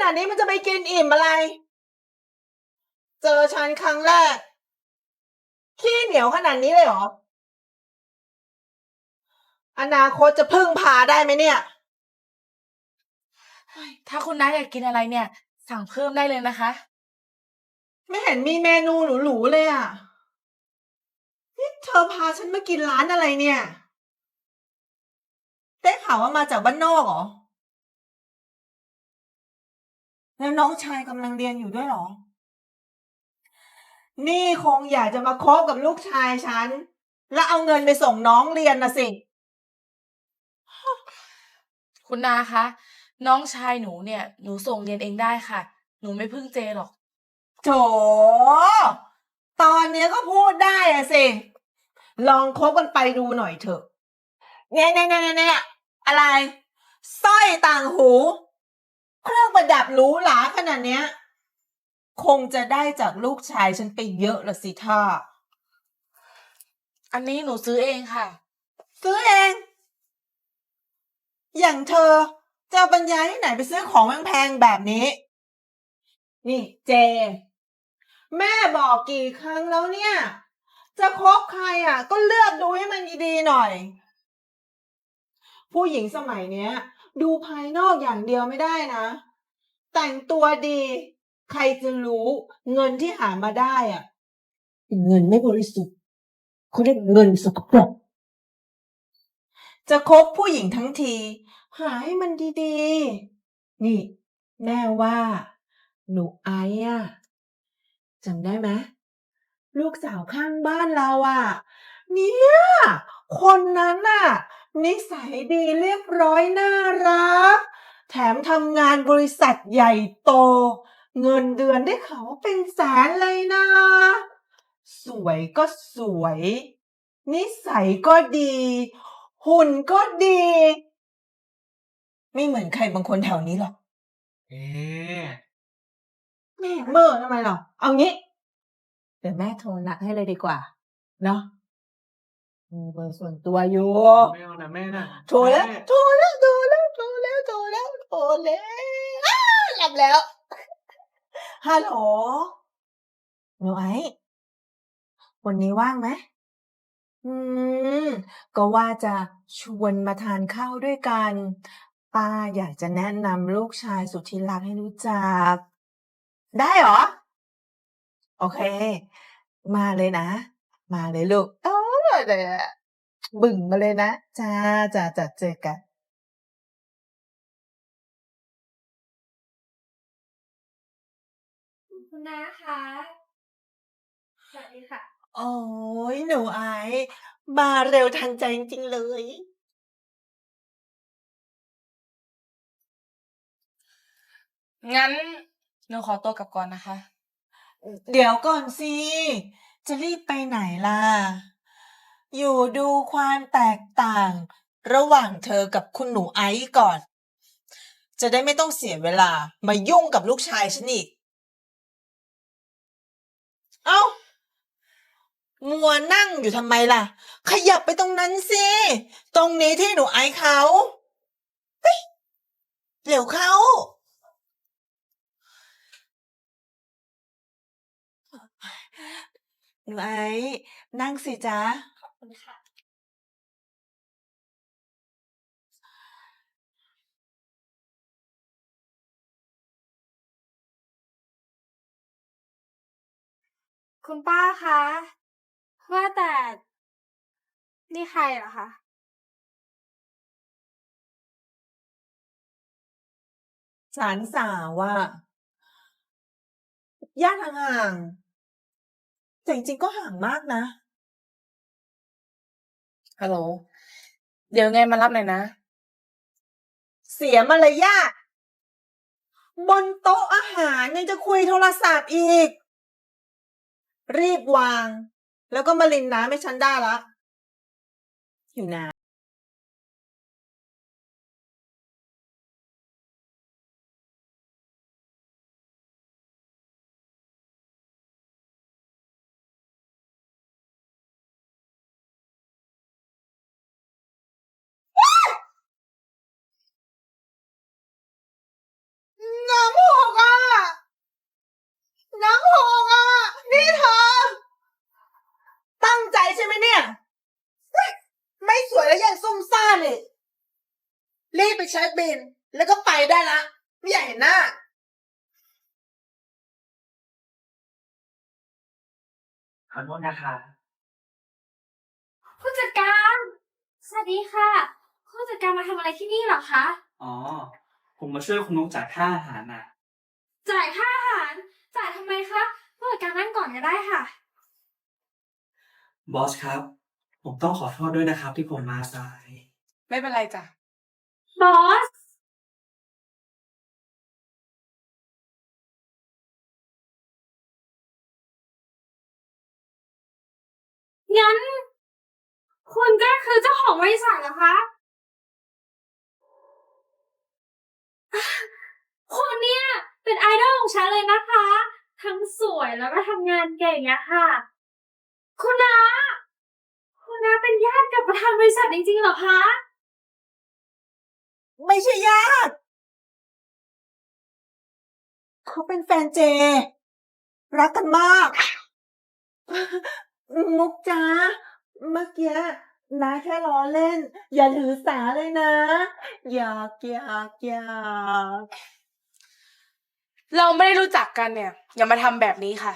นาดนี้มันจะไปกินอิ่มอะไร เจอฉันครั้งแรกขี้เหนียวขนาดนี้เลยเหรออนาคตจะพึ่งพาได้ไหมเนี่ยถ้าคุณน้าอยากกินอะไรเนี่ย สั่งเพิ่มได้เลยนะคะ ไม่เห็นมีเมนูหรูๆเลยอ่ะนี่เธอพาฉันมากินร้านอะไรเนี่ยได้ข่าวว่ามาจากบ้านนอกเหรอแล้วน้องชายกำลังเรียนอยู่ด้วยเหรอนี่คงอยากจะมาคบกับลูกชายฉันแล้วเอาเงินไปส่งน้องเรียนนะสิ คุณนาคะน้องชายหนูเนี่ยหนูส่งเรียนเองได้ค่ะ หนูไม่พึ่งเจหรอก โถตอนเนี้ยก็พูดได้อะสิลองคบกันไปดูหน่อยเถอะเนี่ยอะไรสร้อยต่างหูเครื่องประดับหรูหราขนาดเนี้ยคงจะได้จากลูกชายฉันไปเยอะละสิท่า อันนี้หนูซื้อเองค่ะ ซื้อเอง อย่างเธอจะเอาปัญญาที่ไหนไปซื้อของแพงๆแบบนี้ นี่เจ แม่บอกกี่ครั้งแล้วเนี่ย จะคบใครอ่ะ ก็เลือกดูให้มันดีๆหน่อย ผู้หญิงสมัยเนี้ย ดูภายนอกอย่างเดียวไม่ได้นะ แต่งตัวดี ใครจะรู้เงินที่หามาได้อ่ะเป็นเงินไม่บริสุทธิ์เขาเรียกเงินสกปรกจะคบผู้หญิงทั้งที หาให้มันดีๆ นี่ แม่ว่า หนูไอ้อะจำได้ไหมลูกสาวข้างบ้านเราอ่ะเนี่ยคนนั้นน่ะนิสัยดีเรียบร้อยน่ารักแถมทำงานบริษัทใหญ่โต เงินเดือนได้ข่าวว่าเป็นแสนเลยนะ สวยก็สวย นิสัยก็ดี หุ่นก็ดี ไม่เหมือนใครบางคนแถวนี้หรอก เอ๊ะ แม่เมื่อทำไมหรอ เอางี้ เดี๋ยวแม่โทรนัดให้เลยดีกว่า เนาะมีเบอร์ส่วนตัวอยู่ ไม่เอานะแม่นะ โทรแล้ว ม่ โทรแล้วโทรแล้วโทรแล้วโทรแล้วโทรแล้วอ้าหลับแล้ว ฮัลโหลหนูไอ้วันนี้ว่างไหมอืม ก็ว่าจะชวนมาทานข้าวด้วยกัน ป้าอยากจะแนะนำลูกชายสุดที่รักให้รู้จัก ได้เหรอ โอเค มาเลยนะ มาเลยลูกเออเลยอะบึ่งมาเลยนะ จ้าเจอกัน คุณน้าคะสวัสดีค่ะ โอ้ยหนูไอซ์มาเร็วทันใจจริงๆเลย งั้นหนูขอตัวกลับก่อนนะคะ เดี๋ยวก่อนสิ จะรีบไปไหนล่ะ อยู่ดูความแตกต่าง ระหว่างเธอกับคุณหนูไอซ์ก่อน จะได้ไม่ต้องเสียเวลามายุ่งกับลูกชายฉันอีก เอ้า มัวนั่งอยู่ทำไมล่ะ ขยับไปตรงนั้นสิ ตรงนี้ที่หนูไอซ์เขาเฮ้ยเร็วเข้า หนูไอซ์นั่งสิจ๊ะ ขอบคุณค่ะ คุณป้าคะว่าแต่นี่ใครเหรอคะ หลานสาวว่าญาติห่างๆแต่จริงๆก็ห่างมากนะ ฮัลโหล เดี๋ยวไงมารับหน่อยนะ เสียมารยาทบนโต๊ะอาหารยังจะคุยโทรศัพท์อีก รีบวาง แล้วก็มารินน้ำให้ฉันได้ละอยู่นะน้ำห น้ำหกอ่ะ นี่เธอ ตั้งใจใช่ไหมเนี่ย ไม่สวยแล้วยังซุ่มซ่ามอีกรีบไปเช็คบิน แล้วก็ไปได้ละ ไม่อยากเห็นหน้า ขอโทษนะคะ ผู้จัดการ สวัสดีค่ะ ผู้จัดการมาทำอะไรที่นี่เหรอคะ อ๋อ ผมมาช่วยคุณนุ๊กจ่ายค่าอาหารน่ะ จ่ายค่าอาหาร จ่ายทำไมคะ ผู้จัดการนั่งก่อนก็ได้ค่ะ บอสครับ ผมต้องขอโทษด้วยนะครับที่ผมมาสาย ไม่เป็นไรจ้ะ บอส งั้น คุณก็คือเจ้าของบริษัทเหรอคะ คุณเนี่ยเป็นไอดอลของฉันเลยนะคะ ทั้งสวยแล้วก็ทำงานเก่งอะค่ะ คุณน้าเป็นญาติกับประธานบริษัทจริงๆเหรอคะ ไม่ใช่ญาติ เขาเป็นแฟนเจ รักกันมาก มุกจ้าเมื่อกี้นะแค่ล้อเล่น อย่าถือสาเลยนะ อยาก เราไม่ได้รู้จักกันเนี่ย อย่ามาทำแบบนี้ค่ะ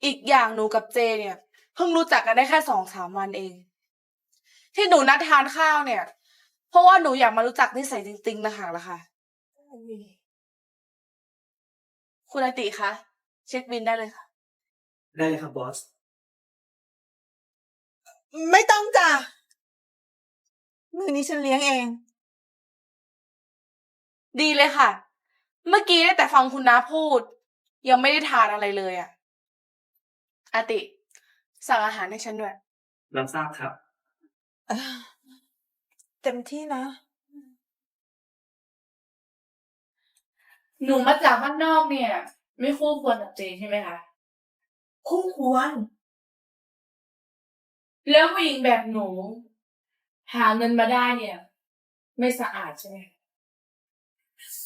อีกอย่างหนูกับเจเนี่ยเพิ่งรู้จักกันได้แค่2-3 วันเอง ที่หนูนัดทานข้าวเนี่ย เพราะว่าหนูอยากมารู้จักนิสัยจริงๆนะคะล่ะค่ะ คุณอติคะเช็คบินได้เลยค่ะ ได้เลยครับบอส ไม่ต้องจ้ะมื้อนี้ฉันเลี้ยงเอง ดีเลยค่ะ เมื่อกี้ได้แต่ฟังคุณน้าพูด ยังไม่ได้ทานอะไรเลยอะอติ สั่งอาหารให้ฉันด้วย รับทราบครับ เต็มที่นะ หนูมาจากบ้านนอกเนี่ย ไม่คู่ควรกับเจใช่ไหมคะ คู่ควร แล้วผู้หญิงแบบหนู หาเงินมาได้เนี่ย ไม่สะอาดใช่ไหม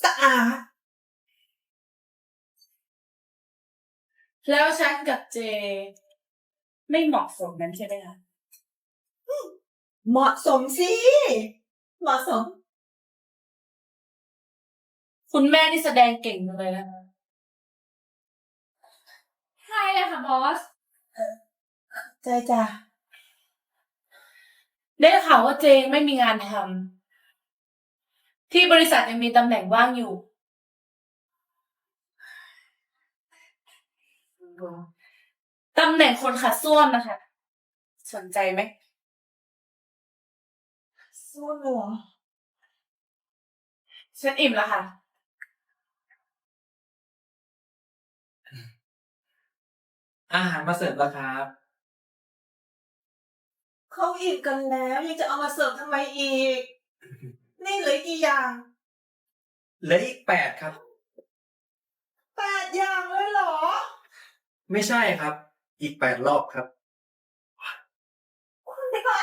สะอาด แล้วฉันกับเจ ไม่เหมาะสมนั้นใช่ไหมคะ เหมาะสมสิ เหมาะสม คุณแม่นี่แสดงเก่งจังเลยนะคะ ใช่เลยค่ะบอส ใจจ้ะ ได้ข่าวว่าเจไม่มีงานทำที่บริษัทยังมีตำแหน่งว่างอยู่ ตำแหน่งคนขัดส้วมนะคะ สนใจไหม สู้เหรอ ฉันอิ่มแล้วค่ะ อาหารมาเสิร์ฟแล้วครับ เขาอิ่มกันแล้ว ยังจะเอามาเสิร์ฟทำไมอีก นี่เหลืออีกกี่อย่าง เหลืออีก8ครับ 8 อย่างเลยเหรอ ไม่ใช่ครับ อีก8 รอบครับ คุณพระ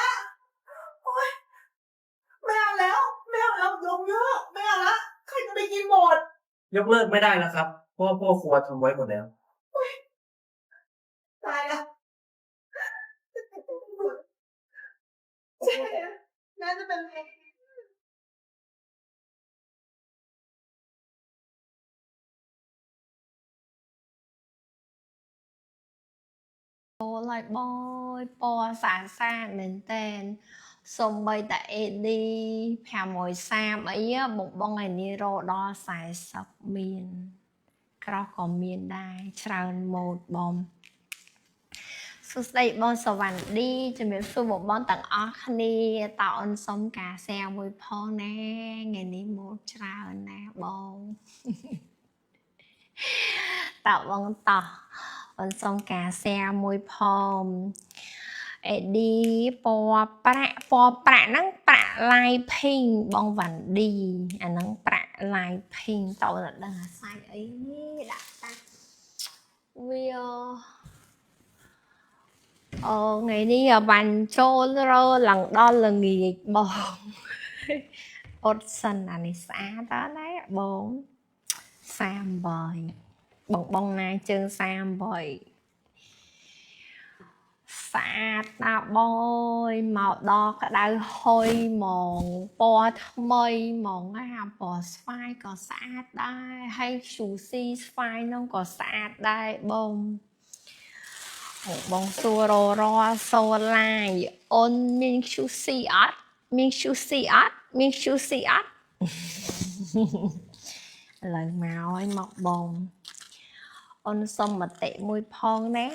โอ๊ยไม่เอาแล้ว ไม่เอาแล้วยกเยอะไม่เอาละ ใครจะไปกินหมด ยกเลิกไม่ได้แล้วครับ เพราะว่าพ่อครัวทำไว้หมดแล้ว ตายแล้วเจ๊น่าจะเป็นเพลง ឡយបយពណ៌ស្អាតស្អាតមែនតែនសំបីតា AD 530អីបងឯនេះរដល់40មានក្រោះក៏មានដែរច្រើនម៉ូតបងសួស្តីបងសវណ្ឌីជំរាបសួរបងទាំងអស់គ្នាតើអូនសុំការ share មួយផងណាថ្ងៃនេះម៉ូតច្រើនណាបងតើបងតោះអូនសុំការ share មួយផងអេឌីពណ៌ប្រាក់ហ្នឹងប្រាក់ light pink បងវ៉ាន់ឌីអាហ្នឹងប្រាក់ light pink តើអូនដឹងអាសាច់អីដាក់តាវាថ្ងៃនេះបាញ់ចូលរឡើងដល់ល្ងាចបងអត់សិនអានេះស្អាតតើណាបង38 បងណាជើង38ស្អាតណាស់បងអើយមកដល់ក្តៅហុយហ្មងពណ៌ថ្មីហ្មងណាពណ៌ស្វាយក៏ស្អាតដែរហើយ Juicy ស្វាយនោះក៏ស្អាតដែរបងសួររសូឡាយអូនមាន Juicy អត់មាន Juicy អត់មាន Juicy អត់ ឥឡូវមកឲ្យមកបងអូនសុំមតិមួយផងណា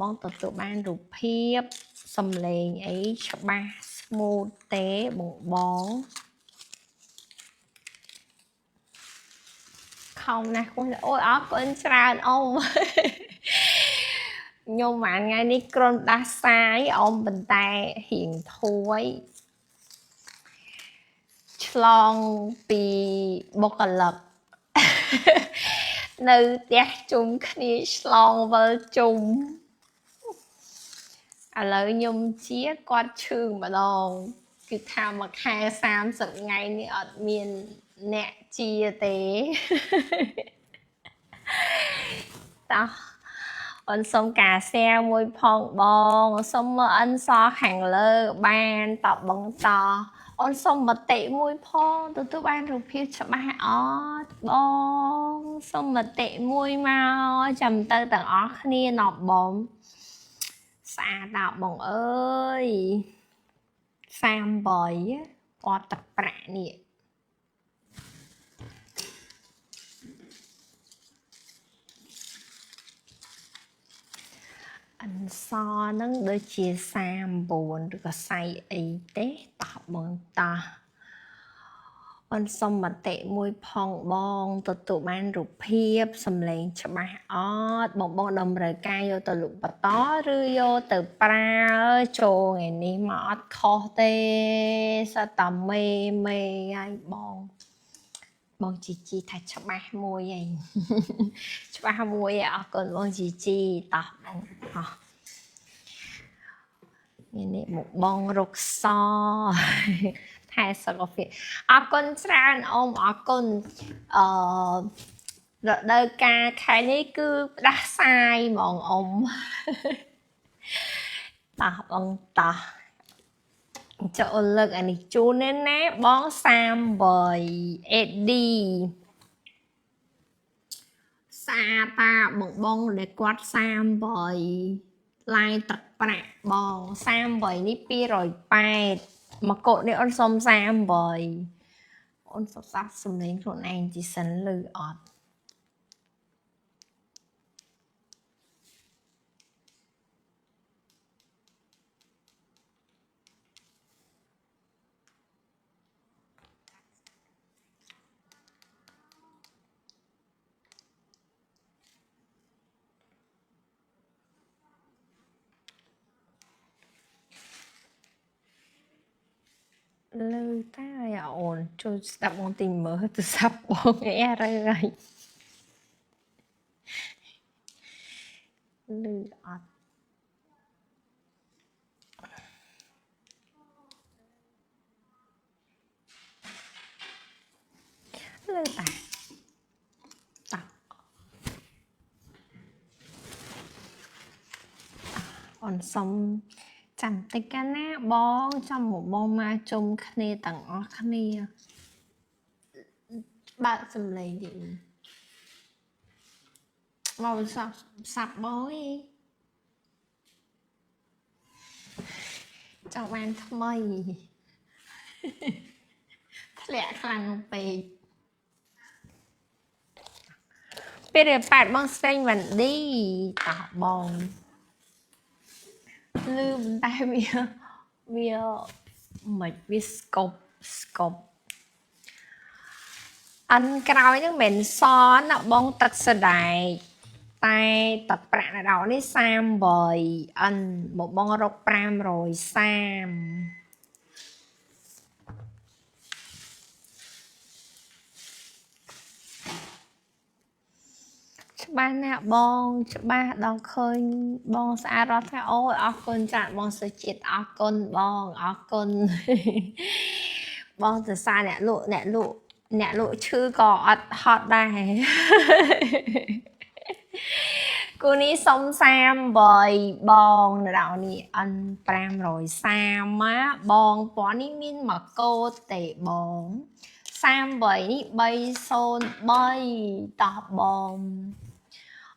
បងទទួលបានរូបភាពសំឡេងអីច្បាស់ smooth ទេបងខំណាស់គាត់អូយអរគុណច្រើនអូនខ្ញុំបានថ្ងៃនេះគ្រាន់ដាស់សាយអូនប៉ុន្តែរៀងធួយឆ្លងពីបុគ្គលិក នៅផ្ទះជុំគ្នាឆ្លងវិលជុំឥឡូវខ្ញុំជាគាត់ឈឺម្ដងគឺថាមួយខែ30ថ្ងៃនេះអត់មានអ្នកជាទេ តោះអូនសុំការ share មួយផងបងសុំមើលអិនសខាងលើបានតបបងតអូនសុំមតិមួយផងទទួលបានរូបភាពច្បាស់អត់បងសុំមតិមួយមកចាំទៅទាំងអស់គ្នាណប់បងស្អាតដល់បងអើយ38ពណ៌ទឹកប្រាក់នេះអិនសហ្នឹងដូចជា39ឬក៏សៃអីទេតោះបងតោះអូនសុំមតិមួយផងបងទទួលបានរូបភាពសំឡេងច្បាស់អត់បងតម្រូវការយកទៅលុបបន្តឬយកទៅប្រើចូលថ្ងៃនេះមកអត់ខុសទេសតាមេហើយបងជីថាច្បាស់មួយឯង ច្បាស់មួយឯងអរគុណបងជីតោះបងហោះនេះមកបងរុកស ថែសុខភាពអរគុណច្រើនអូនអរគុណរដូវកាលខែនេះគឺផ្ដាសាយហ្មងអ៊ំ តោះបងតោះចូលលើកអានេះជូនណាបង38 AD សាតាបងដែលគាត់38ឡាយទឹកប្រាក់បង38នេះ280មកកូននេះអូនសុំ38អូនសុំសាប់សំលេងខ្លួនឯងជីសិនលឺអត់លើតែអូនជួយស្ដាប់បងទីមើលទៅសាប់បងអីរើហើយលឺអត់លើតែតាអូនសុំចាំតិចកាលណាបងចាំបងមកជុំគ្នាទាំងអស់គ្នាបើកសំឡេងតិចមកសាប់បងអីចង់បានថ្មីធ្លាក់ខ្លាំងពេកពេល8បងស្វែងវ៉ាន់ឌីតោះបងលឺតែវាមិនវាស្កប់អានក្រោយហ្នឹងមិនសណាបងទឹកសដែកតែទឹកប្រាក់ដល់នេះ38អានបងរក530ច្បាស់ណាស់បងច្បាស់ដល់ឃើញបងស្អាតរត់ថាអូយអរគុណចាស់បងសុជាតិអរគុណបងអរគុណ បងសរសើរអ្នកលក់ឈឺក៏អត់ហត់ដែរ cô ní xong sam bời bòn đạo ní ăn pram rồi sam á bòn bỏ ní min mà cô tệ bòn sam bời ní bay xôn bay tọt bòn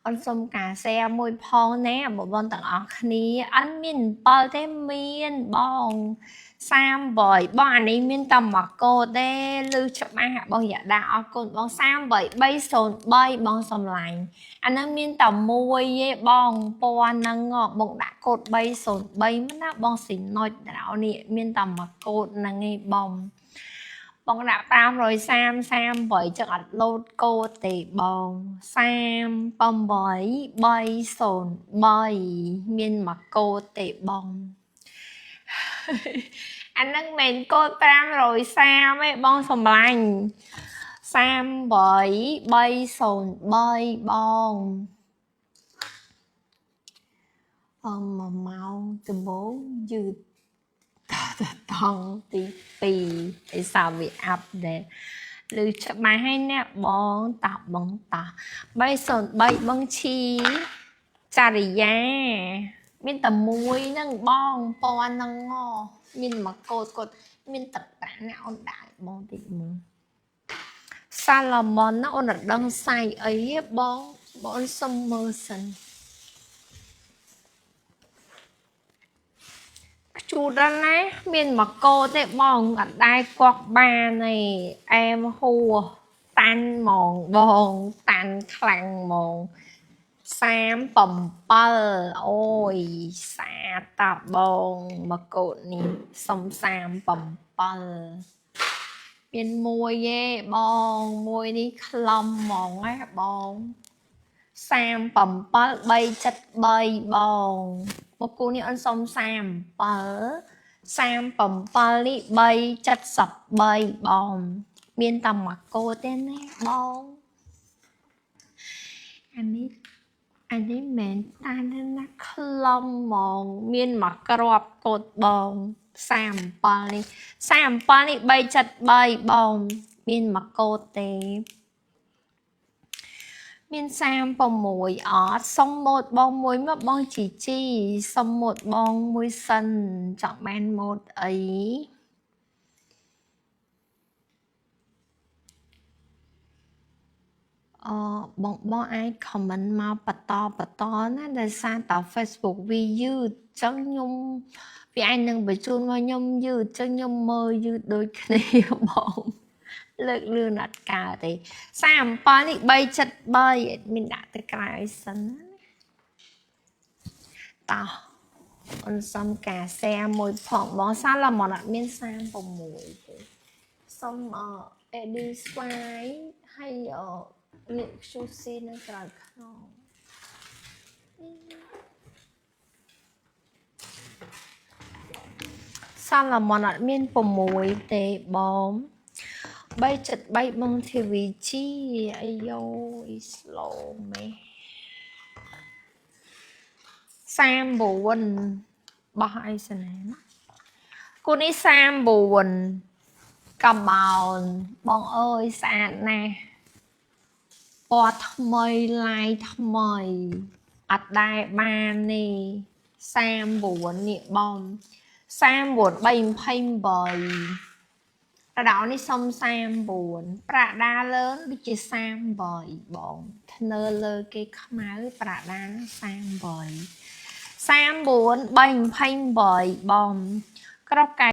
ăn xong cà xe môi phong nè bộ bọn tặng ở ní ăn min bơ thế min bòn sam bời bọn này min tầm mà cô đê lưu chụp ai hạ bao giờ đã con bọn sam bời bay xôn bay bọn xong lạnh anh đang miên tầm môi ye bong po năng ngọ bong đã cột bay sồn bay mất á bong xỉn nói đạo nị miên tầm mà cột năng nghe bong đã tam rồi sam bởi cho ạch lột cô tỉ bong sam bong bởi bay sồn bay miên mà cô tỉ bong anh đang mền cô tam rồi sam ấy bong sồn lành sam bởi bay sồn bay bong mà mau từ bố dư tông tí pì để sao bị áp để lưu cho bài hay nè bong tà bay sồn bay bong chi chà rì da miên tầm muối nâng bong po nâng ngò miên mà cột miên tập tả nào đại bong tí mưa Salomon nó ôn là đăng sai ấy bọn Summerson chú đó ná miền mà cô thế bọn ở đây quạt ba này em hùa tan mòn bọn tan khăn mòn sam bầm bơ ôi xa ta bọn mà cô này xong sam bầm bơ miền môi ye bong môi đi khom mòn á bong sam bầm bơ bay chất bay bong một cô này ăn xong sam bầm bơ đi bay chất sập bay bong miền tầm mặt cô tên này bong anh ấy mến ta nên nó khom mòn miền mặt cọp cột bong sam bơ đi bay chất bay bong miền mặt cô tê miền sam bong mùi ở xong một bong mùi mà bong chỉ xong một bong mùi sân chọn men một ấy bọn ai comment mà bà to nó để sang tạo Facebook vì dư chân nhung vì anh đừng bị chun vào nhung dư chân nhung mơ dư đôi khi bọn lực lừa nạt cả thì sam pa đi bay chất bay mình đã tới cái sân tao con xong cả xe mùi phỏng bó xa là món ăn miên sam bồng mùi xong đi xoay hay ở miệng sushi nó trời không sao là món ăn miên bồng mùi để bóng bay chật bay bông thì vị trí ai dâu slow mẹ sam buồn bài sao này cô đi sam buồn cầm bào bọn ơi sàn nè bọt mây lai mây ắt đại ba nè sam buồn nè bom sam buồn bay phanh bời đó ní xong sam buồn bà đa lớn đi chơi sam bời bọn nơ lơ cái máu bà đa nó sam bời sam buồn bành phanh bời bom có cái